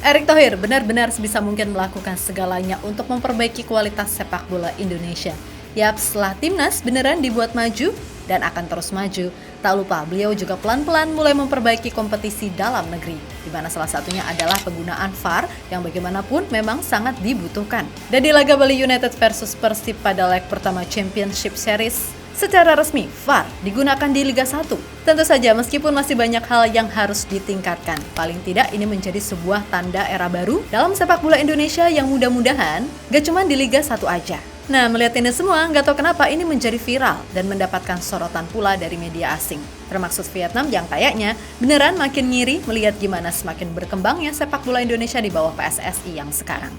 Erick Thohir benar-benar sebisa mungkin melakukan segalanya untuk memperbaiki kualitas sepak bola Indonesia. Yap, setelah timnas beneran dibuat maju dan akan terus maju, tak lupa beliau juga pelan-pelan mulai memperbaiki kompetisi dalam negeri, di mana salah satunya adalah penggunaan VAR yang bagaimanapun memang sangat dibutuhkan. Dan di laga Bali United versus Persib pada leg pertama Championship Series, secara resmi, VAR digunakan di Liga 1. Tentu saja, meskipun masih banyak hal yang harus ditingkatkan, paling tidak ini menjadi sebuah tanda era baru dalam sepak bola Indonesia yang mudah-mudahan gak cuma di Liga 1 aja. Nah, melihat ini semua, gak tahu kenapa ini menjadi viral dan mendapatkan sorotan pula dari media asing. Termasuk Vietnam yang kayaknya beneran makin ngiri melihat gimana semakin berkembangnya sepak bola Indonesia di bawah PSSI yang sekarang.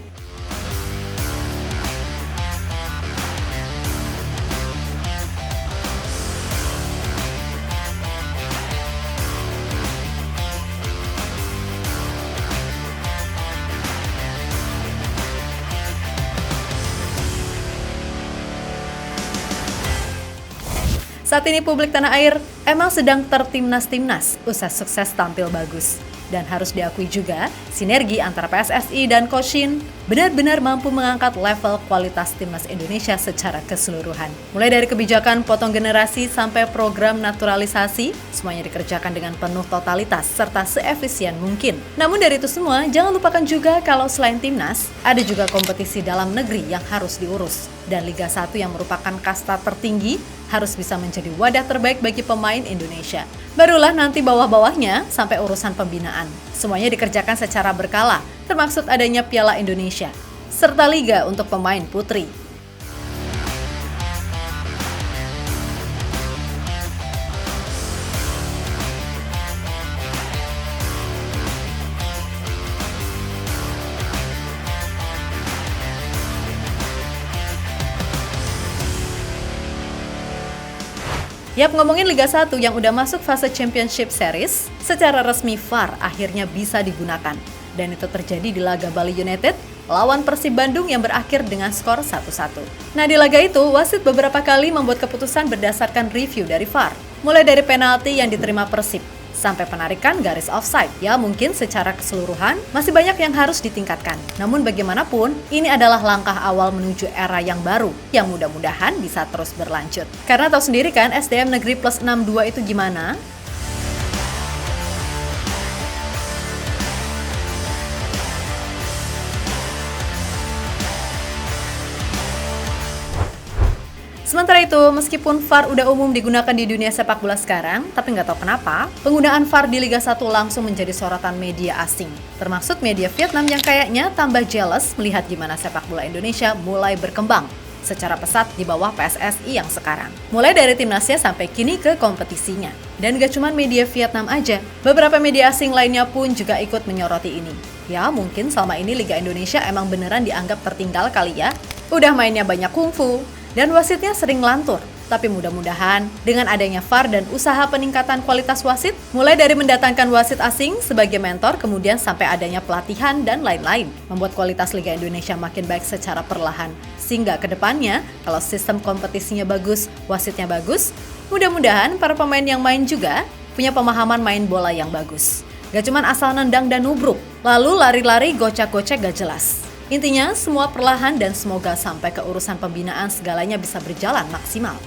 Saat ini publik tanah air emang sedang tertimnas-timnas usai sukses tampil bagus. Dan harus diakui juga, sinergi antara PSSI dan Coach Shin benar-benar mampu mengangkat level kualitas timnas Indonesia secara keseluruhan. Mulai dari kebijakan potong generasi sampai program naturalisasi, semuanya dikerjakan dengan penuh totalitas serta seefisien mungkin. Namun dari itu semua, jangan lupakan juga kalau selain timnas, ada juga kompetisi dalam negeri yang harus diurus. Dan Liga 1 yang merupakan kasta tertinggi harus bisa menjadi wadah terbaik bagi pemain Indonesia. Barulah nanti bawah-bawahnya sampai urusan pembinaan. Semuanya dikerjakan secara berkala, termaksud adanya Piala Indonesia, serta Liga untuk pemain putri. Yap, ngomongin Liga 1 yang udah masuk fase Championship Series, secara resmi VAR akhirnya bisa digunakan. Dan itu terjadi di laga Bali United lawan Persib Bandung yang berakhir dengan skor 1-1. Nah, di laga itu, wasit beberapa kali membuat keputusan berdasarkan review dari VAR. Mulai dari penalti yang diterima Persib, sampai penarikan garis offside. Ya, mungkin secara keseluruhan masih banyak yang harus ditingkatkan. Namun bagaimanapun, ini adalah langkah awal menuju era yang baru, yang mudah-mudahan bisa terus berlanjut. Karena tahu sendiri kan SDM Negeri Plus 62 itu gimana? Sementara itu, meskipun VAR udah umum digunakan di dunia sepak bola sekarang, tapi nggak tahu kenapa, penggunaan VAR di Liga 1 langsung menjadi sorotan media asing. Termasuk media Vietnam yang kayaknya tambah jealous melihat gimana sepak bola Indonesia mulai berkembang secara pesat di bawah PSSI yang sekarang. Mulai dari timnasnya sampai kini ke kompetisinya. Dan gak cuma media Vietnam aja, beberapa media asing lainnya pun juga ikut menyoroti ini. Ya, mungkin selama ini Liga Indonesia emang beneran dianggap tertinggal kali ya. Udah mainnya banyak kungfu, dan wasitnya sering lantur. Tapi mudah-mudahan dengan adanya VAR dan usaha peningkatan kualitas wasit, mulai dari mendatangkan wasit asing sebagai mentor, kemudian sampai adanya pelatihan dan lain-lain, membuat kualitas Liga Indonesia makin baik secara perlahan. Sehingga ke depannya, kalau sistem kompetisinya bagus, wasitnya bagus, mudah-mudahan para pemain yang main juga punya pemahaman main bola yang bagus. Gak cuman asal nendang dan nubruk, lalu lari-lari gocek-gocek gak jelas. Intinya, semua perlahan dan semoga sampai ke urusan pembinaan segalanya bisa berjalan maksimal.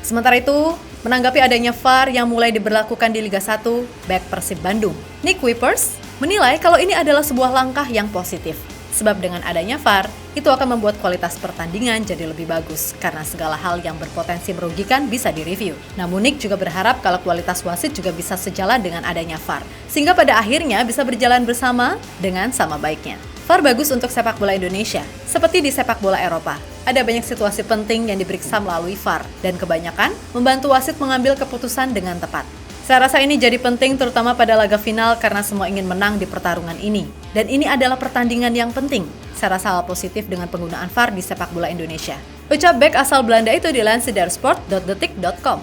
Sementara itu, menanggapi adanya VAR yang mulai diberlakukan di Liga 1, bek Persib Bandung, Nick Wipers, menilai kalau ini adalah sebuah langkah yang positif. Sebab dengan adanya VAR, itu akan membuat kualitas pertandingan jadi lebih bagus, karena segala hal yang berpotensi merugikan bisa direview. Namun Nick juga berharap kalau kualitas wasit juga bisa sejalan dengan adanya VAR, sehingga pada akhirnya bisa berjalan bersama dengan sama baiknya. VAR bagus untuk sepak bola Indonesia, seperti di sepak bola Eropa. Ada banyak situasi penting yang diperiksa melalui VAR, dan kebanyakan membantu wasit mengambil keputusan dengan tepat. Saya rasa ini jadi penting terutama pada laga final karena semua ingin menang di pertarungan ini. Dan ini adalah pertandingan yang penting. Saya rasa hal positif dengan penggunaan VAR di sepak bola Indonesia. Ucap bek asal Belanda itu dilansir dari sport.detik.com.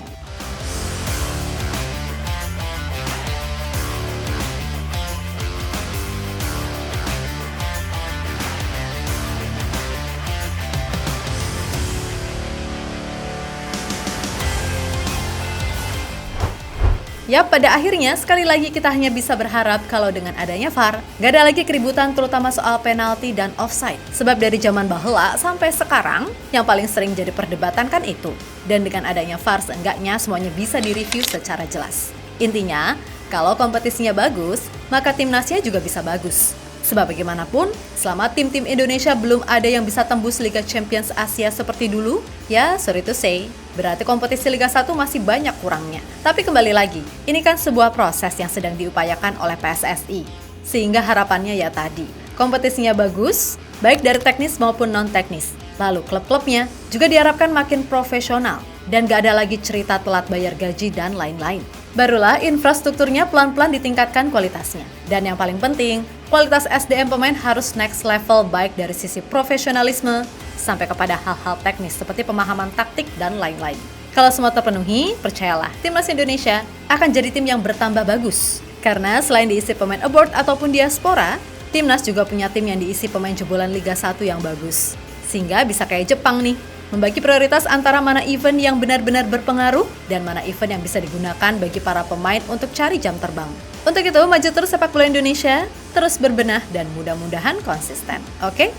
Yap, pada akhirnya sekali lagi kita hanya bisa berharap kalau dengan adanya VAR, gak ada lagi keributan terutama soal penalti dan offside. Sebab dari zaman bahela sampai sekarang, yang paling sering jadi perdebatan kan itu. Dan dengan adanya VAR seenggaknya semuanya bisa direview secara jelas. Intinya, kalau kompetisinya bagus, maka timnasnya juga bisa bagus. Sebab bagaimanapun, selama tim-tim Indonesia belum ada yang bisa tembus Liga Champions Asia seperti dulu, ya sorry to say, berarti kompetisi Liga 1 masih banyak kurangnya. Tapi kembali lagi, ini kan sebuah proses yang sedang diupayakan oleh PSSI. Sehingga harapannya ya tadi, kompetisinya bagus, baik dari teknis maupun non-teknis. Lalu klub-klubnya juga diharapkan makin profesional, dan gak ada lagi cerita telat bayar gaji dan lain-lain. Barulah infrastrukturnya pelan-pelan ditingkatkan kualitasnya. Dan yang paling penting, kualitas SDM pemain harus next level baik dari sisi profesionalisme sampai kepada hal-hal teknis seperti pemahaman taktik dan lain-lain. Kalau semua terpenuhi, percayalah, timnas Indonesia akan jadi tim yang bertambah bagus. Karena selain diisi pemain abroad ataupun diaspora, timnas juga punya tim yang diisi pemain jebolan Liga 1 yang bagus. Sehingga bisa kayak Jepang nih, membagi prioritas antara mana event yang benar-benar berpengaruh dan mana event yang bisa digunakan bagi para pemain untuk cari jam terbang. Untuk itu, maju terus sepak bola Indonesia, terus berbenah dan mudah-mudahan konsisten. Oke?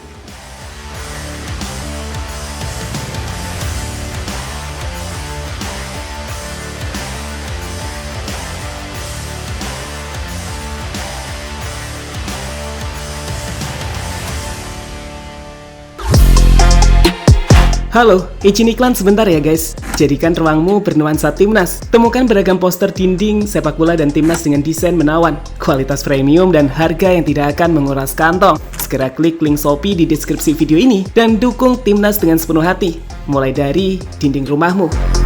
Halo, izin iklan sebentar ya guys. Jadikan ruangmu bernuansa timnas. Temukan beragam poster dinding, sepak bola dan timnas dengan desain menawan, kualitas premium dan harga yang tidak akan menguras kantong. Segera klik link Shopee di deskripsi video ini dan dukung timnas dengan sepenuh hati. Mulai dari dinding rumahmu.